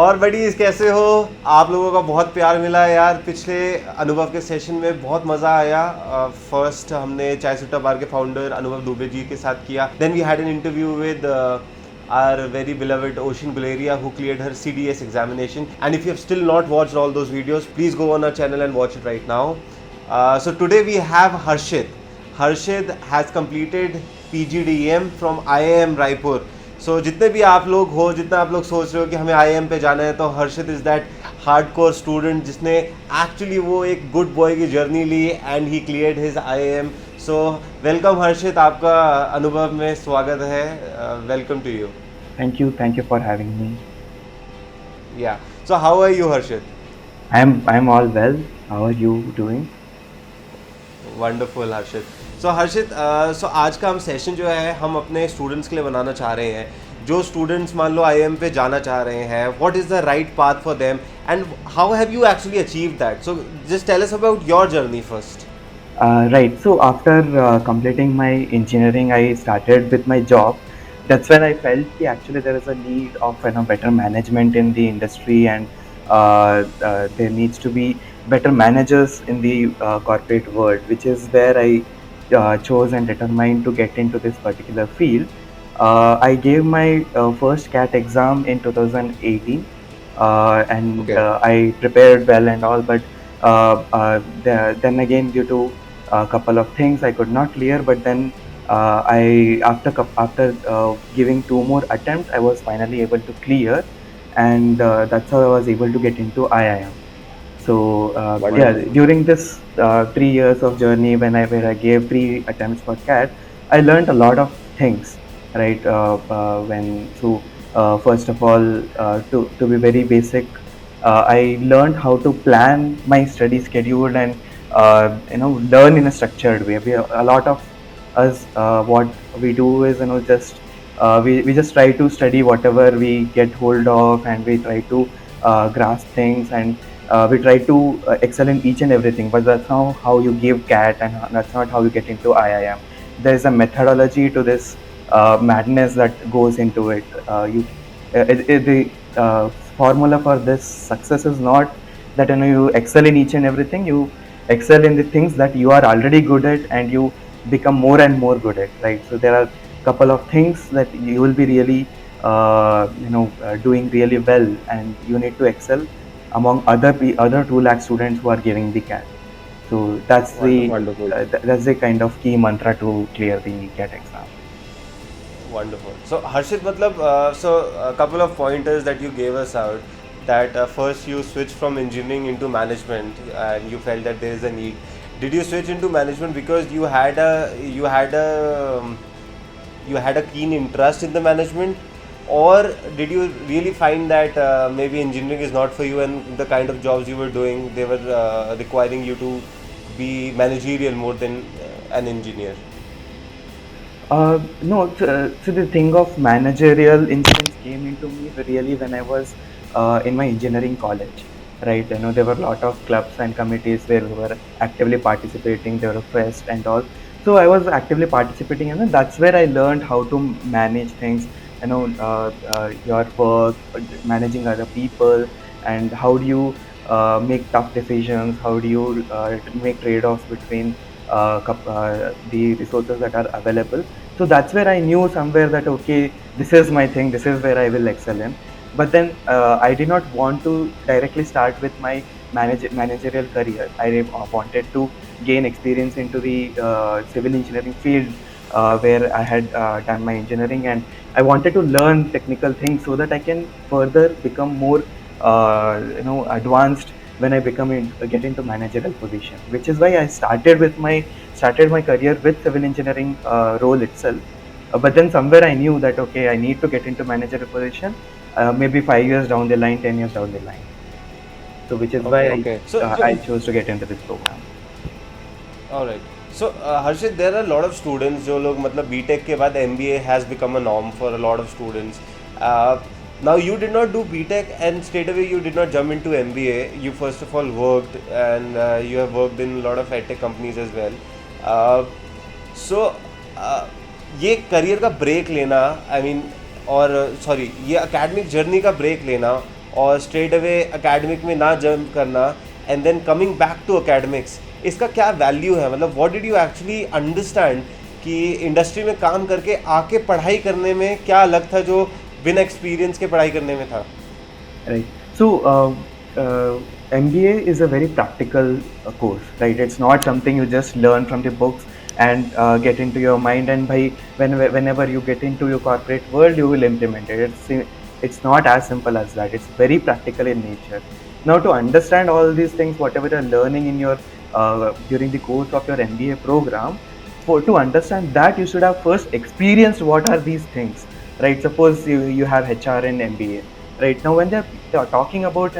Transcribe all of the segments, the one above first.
और बडीज कैसे हो? आप लोगों का बहुत प्यार मिला यार। पिछले अनुभव के सेशन में बहुत मज़ा आया। फर्स्ट हमने चाय सुट्टा बार के फाउंडर अनुभव दुबे जी के साथ किया। Then we had an interview with our very beloved Ocean Galeria who cleared her CDS examination. And if you have still not watched all those videos, please go on our channel and watch it right now. So today we have Harshit. Harshit has completed PGDEM from IIM Raipur. So जितने भी आप लोग हो, जितना आप लोग सोच रहे हो कि हमें IIM पे जाना है, तो Harshit is that hardcore student जिसने एक्चुअली वो एक गुड बॉय की जर्नी ली and he cleared his IIM. So welcome Harshit, आपका अनुभव में स्वागत है. Welcome to you. Thank you for having me. Yeah. So how are you, Harshit? I'm all well. How are you doing? Wonderful Harshit. So Harshit, आज का हम session जो है हम अपने स्टूडेंट्स के लिए बनाना चाह रहे हैं. जो स्टूडेंट्स मान लो IIM पे जाना चाह रहे हैं, what is the right path for them and how have you actually achieve that? So just tell us about your journey first. Right. So after completing my engineering, I started with my job. That's when I felt that actually there is a need of better management in the industry, and there needs to be better managers in the corporate world, which is where I chose and determined to get into this particular field. I gave my first CAT exam in 2018, and Okay. I prepared well and all, but then again, due to a couple of things, I could not clear. But then after giving 2 more attempts, I was finally able to clear, and that's how I was able to get into IIM. So yeah, Wonderful. during this 3 years of journey, where I gave 3 attempts for CAT, I learned a lot of things, right? First of all, to be very basic, I learned how to plan my study schedule and learn in a structured way. A lot of us, what we do is we just try to study whatever we get hold of, and we try to grasp things, and we try to excel in each and everything. But that's not how you give CAT, and that's not how you get into IIM. There is a methodology to this madness that goes into it. The formula for this success is not that you excel in each and everything. You excel in the things that you are already good at, and you become more and more good at, right? So there are couple of things that you will be really doing really well, and you need to excel among other 2 lakh students who are giving the CAT. So that's Wonderful. that's the kind of key mantra to clear the CAT exam. Wonderful. So Harshit, matlab, so a couple of pointers that you gave us out, that first you switched from engineering into management and you felt that there is a need. Did you switch into management because you had a keen interest in the management, or did you really find that maybe engineering is not for you, and the kind of jobs you were doing, they were requiring you to be managerial more than an engineer? No, so the thing of managerial instincts came into me really when I was in my engineering college, right? There were a lot of clubs and committees where we were actively participating. There were fest and all. So I was actively participating, and that's where I learned how to manage things. Your work, managing other people, and how do you make tough decisions? How do you make trade-offs between the resources that are available? So that's where I knew somewhere that okay, this is my thing. This is where I will excel in. But then I did not want to directly start with my managerial career. I wanted to gain experience into the civil engineering field, where I had done my engineering, and I wanted to learn technical things so that I can further become more advanced when I get into managerial position. Which is why I started my career with civil engineering role itself. But then somewhere I knew that okay, I need to get into managerial position, maybe 5 years down the line, 10 years down the line. So which is why Okay. I chose to get into this program. All right. So Harshit, there are a lot of students जो लोग मतलब BTech के बाद MBA has become a norm for a lot of students. Now you did not do BTech and straight away you did not jump into MBA. You first of all worked, and you have worked in a lot of edtech companies as well. So ये career का break लेना, I mean, और sorry, ये academic journey का break लेना और straight away academic में ना जंप करना and then coming back to academics, इसका क्या वैल्यू है? मतलब what did you actually understand कि इंडस्ट्री में काम करके आके पढ़ाई करने में क्या अलग था जो बिना एक्सपीरियंस के पढ़ाई करने में था? Right. So, MBA is a very practical course, right? It's not something you just learn from the books and get into your mind, and whenever you get into your corporate world, you will implement it. It's not as simple as that. It's very practical in nature. Now, to understand all these things, whatever you're learning in your during the course of your MBA program, to understand that, you should have first experienced what are these things, right? Suppose you have HR in MBA. Right now, when they're talking about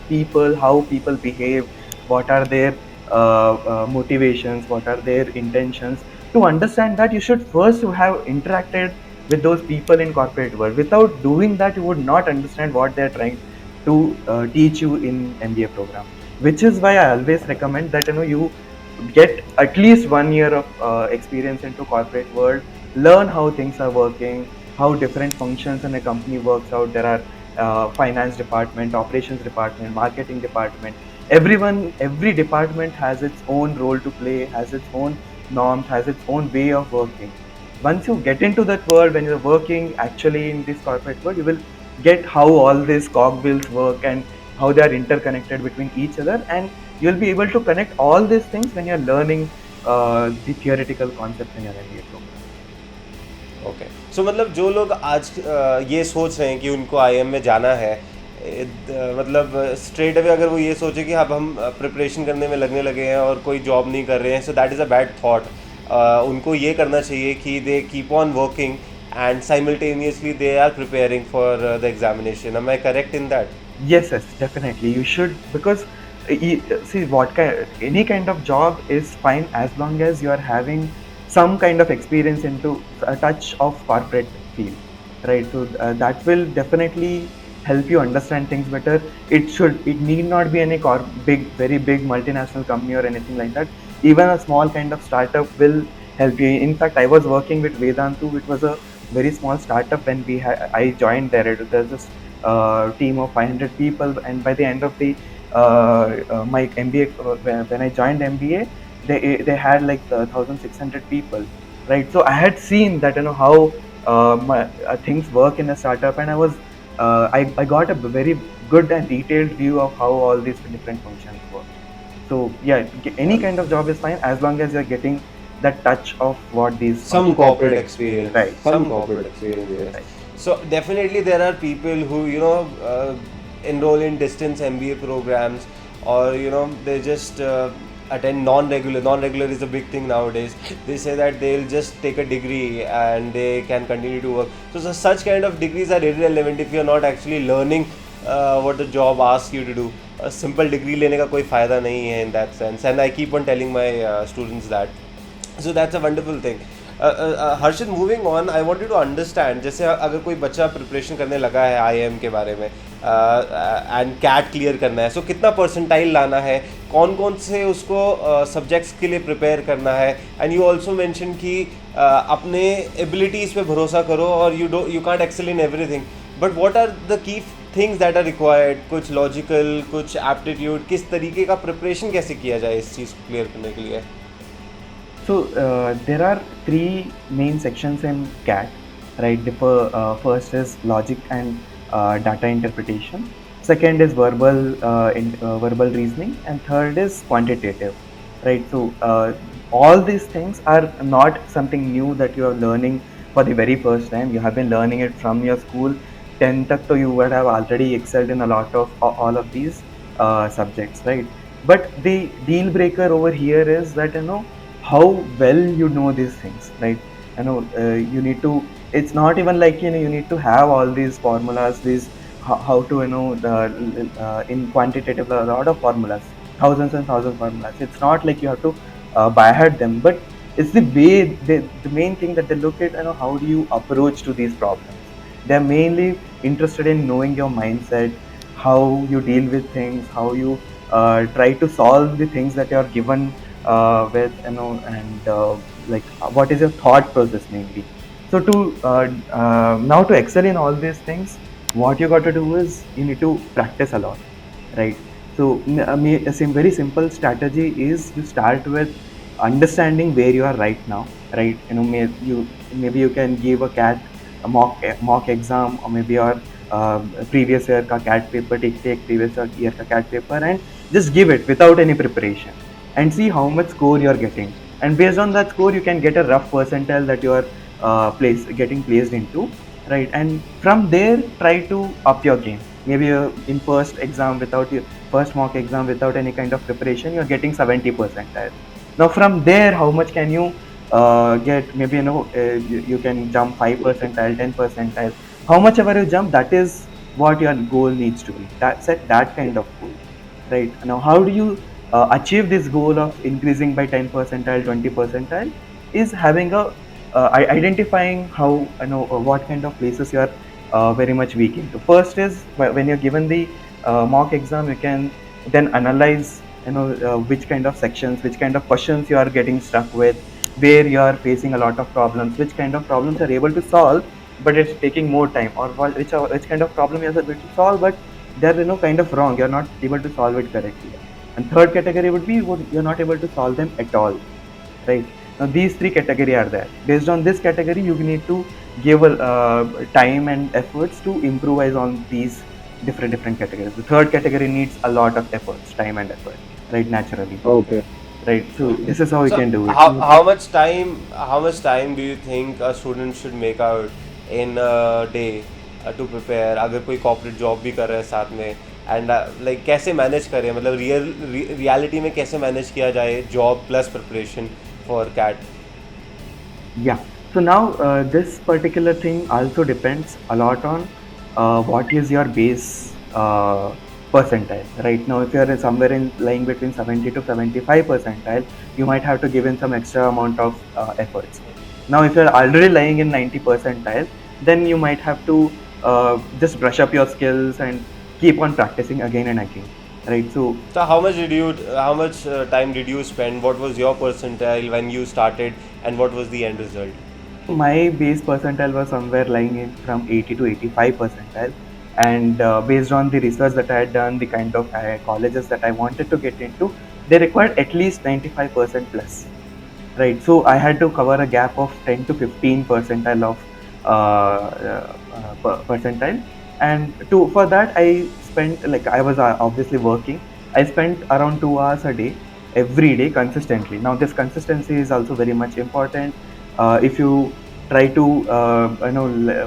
people, how people behave, what are their motivations, what are their intentions. To understand that, you should first have interacted with those people in corporate world. Without doing that, you would not understand what they're trying to teach you in MBA program. Which is why I always recommend that you get at least 1 year of experience into corporate world, learn how things are working, how different functions in a company works out. There are finance department, operations department, marketing department. Every department has its own role to play, has its own norms, has its own way of working. Once you get into that world, when you're working actually in this corporate world, you will get how all these cogwheels work and how they are interconnected between each other, and you'll be able to connect all these things when you're learning the theoretical concepts in your MBA program. Okay so मतलब जो लोग आज ये सोच रहे हैं कि उनको आईएम में जाना है, मतलब स्ट्रेट अवे अगर वो ये सोचे कि अब हम प्रिपरेशन करने में लगने लगे हैं और कोई जॉब नहीं कर रहे हैं, so that is a bad thought. उनको ये करना चाहिए कि they keep on working and simultaneously they are preparing for the examination. Am I correct in that? Yes, definitely. You should, because see, any kind of job is fine as long as you are having some kind of experience into a touch of corporate field, right? So that will definitely help you understand things better. It need not be any very big multinational company or anything like that. Even a small kind of startup will help you. In fact, I was working with Vedantu. It was a very small startup when I joined there. There's this team of 500 people, and by the end of the my MBA, when I joined MBA, they had like 1,600 people, right? So I had seen that how things work in a startup, and I got a very good and detailed view of how all these different functions work. So yeah, any kind of job is fine as long as you're getting that touch of what these some corporate experience, right? Some corporate experience, yes. Right. So definitely there are people who enroll in distance MBA programs, or they just attend non-regular. Non-regular is a big thing nowadays. They say that they'll just take a degree and they can continue to work. So such kind of degrees are irrelevant if you're not actually learning what the job asks you to do. A simple degree लेने का कोई फ़ायदा नहीं है in that sense, and I keep on telling my students that. So that's a wonderful thing. Harshit, moving on, I want you to understand, जैसे अगर कोई बच्चा प्रिपरेशन करने लगा है IIM के बारे में एंड कैट क्लियर करना है, सो कितना परसेंटाइल लाना है, कौन कौन से उसको सब्जेक्ट्स के लिए प्रिपेयर करना है, एंड यू ऑल्सो मेंशन कि अपने एबिलिटीज़ पे भरोसा करो और you can't excel in everything, but what are the key things that are required? कुछ लॉजिकल, कुछ एप्टीट्यूड, किस तरीके का प्रिपरेशन कैसे किया जाए इस चीज़ को क्लियर करने के लिए? So there are three main sections in CAT, right? The first is logic and data interpretation. Second is verbal reasoning, and third is quantitative, right? So all these things are not something new that you are learning for the very first time. You have been learning it from your school 10 tak, so you would have already excelled in a lot of all of these subjects, right? But the deal breaker over here is that how well you know these things, right? You need to, it's not even like you need to have all these formulas, these how to in quantitative a lot of formulas, thousands and thousands of formulas. It's not like you have to by heart them, but it's the way the main thing that they look at, how do you approach to these problems. They're mainly interested in knowing your mindset, how you deal with things, how you try to solve the things that you are given with, and like what is your thought process mainly. So to now to excel in all these things, What you got to do is you need to practice a lot, right? So very simple strategy is you start with understanding where you are right now, right? Maybe you can give a cat a mock exam, or maybe your previous year ka cat paper, take previous year ka cat paper and just give it without any preparation and see how much score you are getting. And based on that score, you can get a rough percentile that you are getting placed into, right? And from there, try to up your game. Maybe in first mock exam without any kind of preparation, you're getting 70 percentile. Now from there, how much can you get? Maybe you can jump 5 percentile, 10 percentile. How much ever you jump, that is what your goal needs to be. That set that kind of goal, right? Now how do you achieve this goal of increasing by 10 percentile, 20 percentile? Is having a identifying how what kind of places you are very much weak into. First is when you're given the mock exam, you can then analyze which kind of sections, which kind of questions you are getting stuck with, where you are facing a lot of problems, which kind of problems you are able to solve but it's taking more time, or which kind of problem you are able to solve but they're kind of wrong, you're not able to solve it correctly. And third category would be you're not able to solve them at all, right? Now these three category are there. Based on this category, you need to give time and efforts to improvise on these different categories. The third category needs a lot of efforts, time and effort, right? Naturally, Okay. right? So Okay. this is how we So can do it. how much time do you think a student should make out in a day to prepare, अगर कोई corporate job भी कर रहा है साथ में, and like कैसे manage करें, मतलब reality में कैसे manage किया जाए job plus preparation for CAT? Yeah. So now this particular thing also depends a lot on what is your base percentile. Right now, if you are somewhere in lying between 70 to 75 percentile, you might have to give in some extra amount of efforts. Now, if you are already lying in 90 percentile, then you might have to just brush up your skills and keep on practicing again and again. Right. So So how much time did you spend? What was your percentile when you started, and what was the end result? my base percentile was somewhere lying in from 80 to 85 percentile, and based on the research that I had done, the kind of colleges that I wanted to get into, they required at least 95% plus, right? So I had to cover a gap of 10 to 15 percentile of percentile, and for that I spent, like, I was obviously working. I spent around 2 hours a day, every day, consistently. Now this consistency is also very much important. If you try to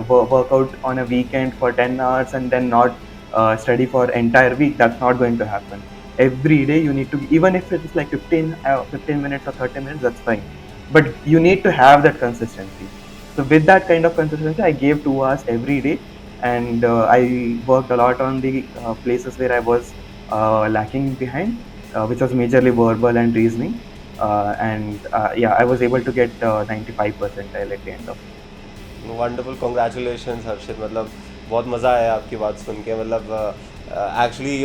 work out on a weekend for 10 hours and then not study for entire week, that's not going to happen. Every day you need to, even if it's like 15 minutes or 30 minutes, that's fine, but you need to have that consistency. So with that kind of consistency, I gave 2 hours every day, and I worked a lot on the places where I was lacking behind, which was majorly verbal and reasoning. And yeah, I was able to get 95 percentile at the end of it. Wonderful, congratulations Harshit, मतलब बहुत मज़ा आया आपकी बात सुन के, मतलब actually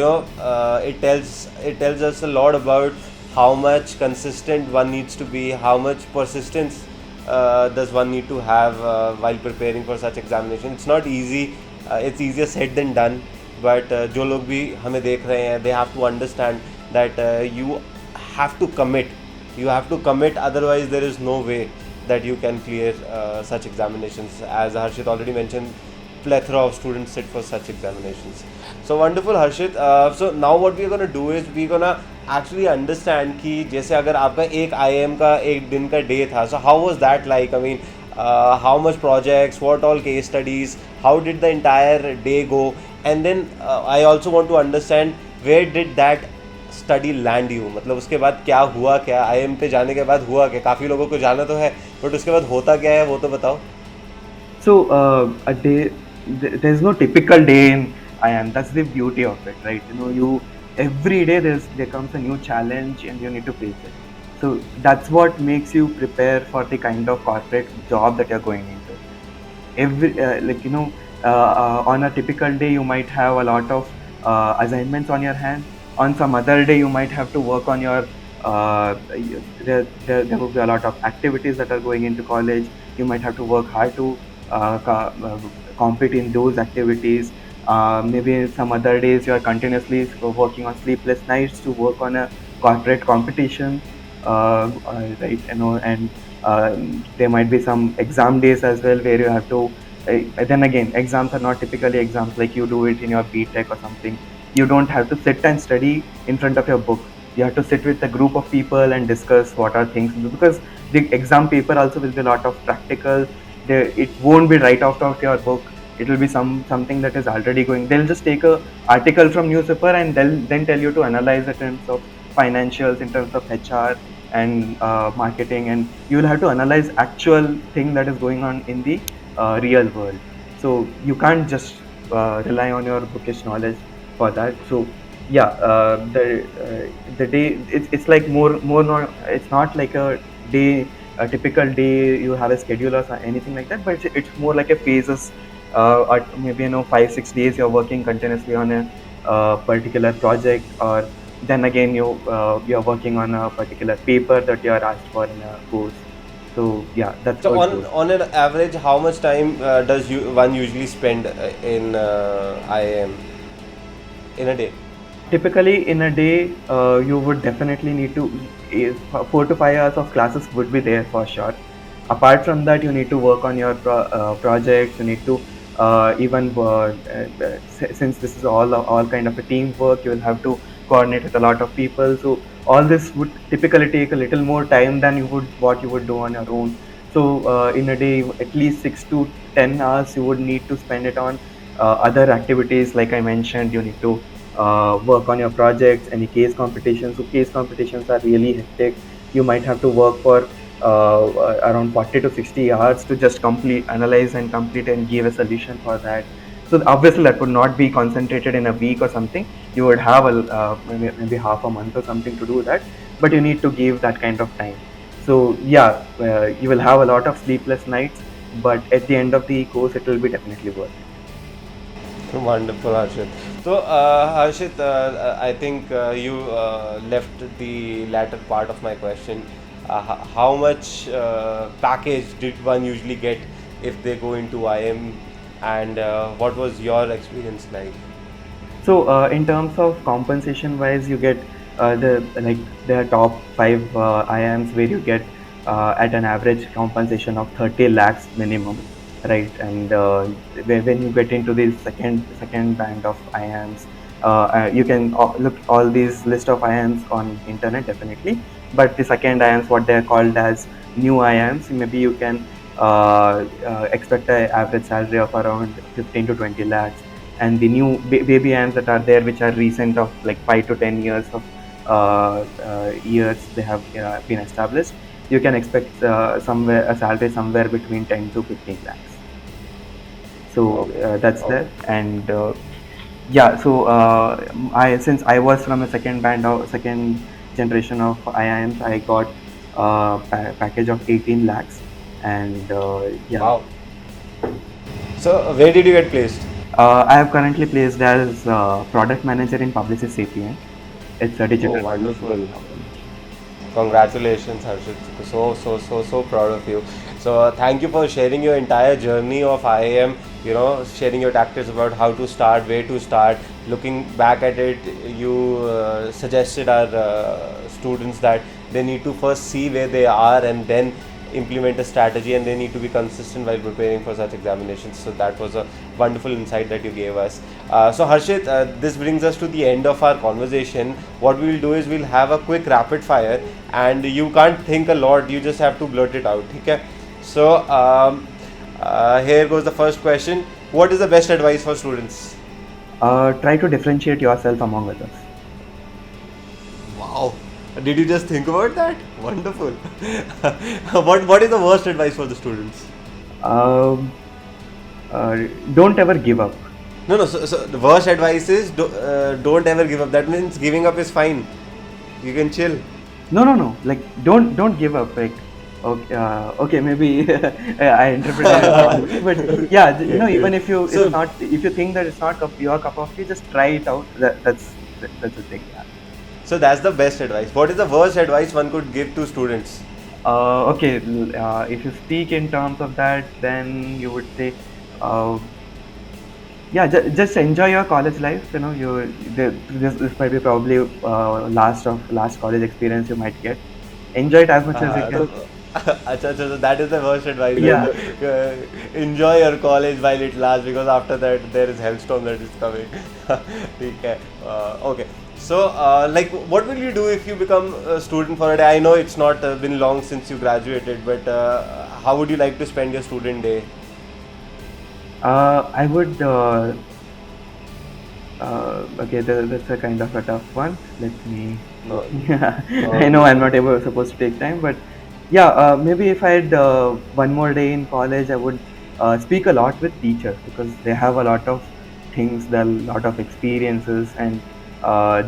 it tells us a lot about how much consistent one needs to be, how much persistence does one need to have while preparing for such examination. It's not easy, it's easier said than done, but जो लोग भी हमें देख रहे हैं, they have to understand that you have to commit, otherwise there is no way that you can clear such examinations. As Harshit already mentioned, plethora of students sit for such examinations. So wonderful, Harshit. So now what we are going to do is we going to actually understand कि जैसे अगर आपका एक IIM का एक दिन का day था, so how was that like? I mean, how much projects, what all case studies, how did the entire day go? And then I also want to understand where did that study land you, मतलब उसके बाद क्या हुआ, क्या IIM पे जाने के बाद हुआ क्या? काफ़ी लोगों को जाना तो है, बट उसके बाद होता क्या है वो तो बताओ. So a day, there's no typical day in IIM. That's the beauty of it, right? You every day there comes a new challenge and you need to face it. So that's what makes you prepare for the kind of corporate job that you're going into. On a typical day you might have a lot of assignments on your hand. On some other day you might have to work on your there will be a lot of activities that are going into college. You might have to work hard to compete in those activities. Maybe some other days you are continuously working on sleepless nights to work on a corporate competition, right? And there might be some exam days as well where you have to. Then again, exams are not typically exams like you do it in your BTech or something. You don't have to sit and study in front of your book. You have to sit with a group of people and discuss what are things, because the exam paper also will be a lot of practical. It won't be right out of your book. It will be something that is already going. They'll just take a article from newspaper and they'll then tell you to analyze it in terms of financials, in terms of HR and marketing, and you will have to analyze actual thing that is going on in the real world. So you can't just rely on your bookish knowledge for that. So yeah, the day, it's like more not, it's not like a typical day you have a schedule or anything like that, but it's more like a phases. Or maybe 5-6 days you're working continuously on a particular project, or then again you're working on a particular paper that you are asked for in a course. So yeah, that's So how it goes. on an average, how much time does one usually spend in IIM in a day? Typically, in a day, you would definitely need to 4 to 5 hours of classes would be there for sure. Apart from that, you need to work on your projects. You need to even since this is all kind of a teamwork, you will have to coordinate with a lot of people. So all this would typically take a little more time than what you would do on your own. So in a day, at least 6 to 10 hours you would need to spend it on other activities. Like I mentioned, you need to work on your projects, any case competitions. So case competitions are really hectic. You might have to work for around 40 to 60 hours to just analyze and complete and give a solution for that. So obviously that would not be concentrated in a week or something. You would have maybe half a month or something to do that, but you need to give that kind of time. So yeah, you will have a lot of sleepless nights, but at the end of the course, it will be definitely worth it. Wonderful, Harshit. So, Harshit, I think you left the latter part of my question. How much package did one usually get if they go into IM, and what was your experience like? So in terms of compensation wise, you get the top five IIMs where you get at an average compensation of 30 lakhs minimum, right? And when you get into the second band of IIMs, you can look all these list of IIMs on internet definitely. But the second IIMs, what they are called as new IIMs, maybe you can expect an average salary of around 15 to 20 lakhs. And the new baby amps that are there, which are recent of like 5 to 10 years of years they have been established, you can expect somewhere a salary somewhere between 10 to 15 lakhs. So Okay. that's Okay. there. And yeah, so I since I was from a second generation of IIMs, I got package of 18 lakhs. And yeah, Wow. So, where did you get placed? I have currently placed as product manager in Publicis CPN. It's a Oh, digital wonderful. pharmaceutical company. Congratulations, Harshit. So proud of you. So, thank you for sharing your entire journey of IIM, sharing your tactics about how to start, where to start. Looking back at it, you suggested our students that they need to first see where they are and then implement a strategy, and they need to be consistent while preparing for such examinations. So that was a wonderful insight that you gave us. So Harshit, this brings us to the end of our conversation. What we will do is we'll have a quick rapid fire, and you can't think a lot, you just have to blurt it out. Okay? So here goes the first question. What is the best advice for students? Try to differentiate yourself among others. Wow. Did you just think about that? Wonderful. What is the worst advice for the students? Um, don't ever give up. No, no. So the worst advice is don't ever give up. That means giving up is fine. You can chill. No. Like don't give up. Like okay, maybe I interpreted it wrongly, but yeah, Okay. even if So, if you think that it's not your cup of tea, just try it out. That's the thing. Yeah. so that's the best advice. What is the worst advice one could give to students? Okay, if you speak in terms of that, then you would say, uh, yeah, just enjoy your college life. This might be probably last college experience you might get. Enjoy it as much as you हाँ तो can. अच्छा अच्छा तो that is the worst advice Yeah. Then enjoy your college while it lasts because after that there is hellstorm that is coming ठीक है okay so like what will you do if you become a student for a day? I know it's not been long since you graduated but how would you like to spend your student day? I would. Okay, that's a kind of a tough one. Let me. No, I know I'm not able supposed to take time, but yeah, maybe if I had one more day in college, I would speak a lot with teachers because they have a lot of things, there are a lot of experiences, and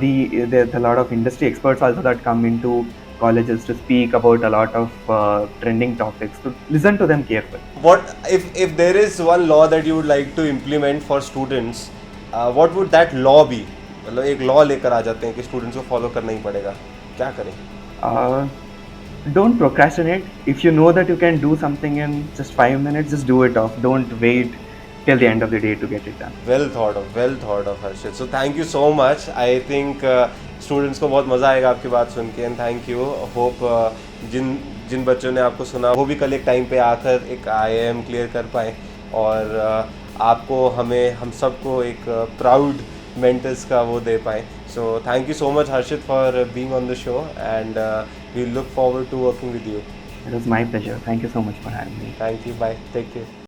there's a lot of industry experts also that come into colleges to speak about a lot of trending topics. To listen to them carefully. what if there is one law that you would like to implement for students, what would that law be? मतलब एक law लेकर आ जाते हैं कि students को follow करना ही पड़ेगा, क्या करें? Uh, don't procrastinate. If you know that you can do something in just 5 minutes, just do it off. Don't wait till the end of the day to get it done. Well thought of Harshit. So thank you so much. I think students को बहुत मज़ा आएगा आपकी बात सुन के and thank you. Hope जिन जिन बच्चों ने आपको सुना वो भी कल एक टाइम पे आकर एक IIM क्लियर कर पाए और आपको हमें हम सबको एक प्राउड मेंटर्स का वो दे पाए. So thank you so much Harshit for being on the show and we look forward to working with you. It was my pleasure. Thank you so much for having me. Thank you. Bye. Take care.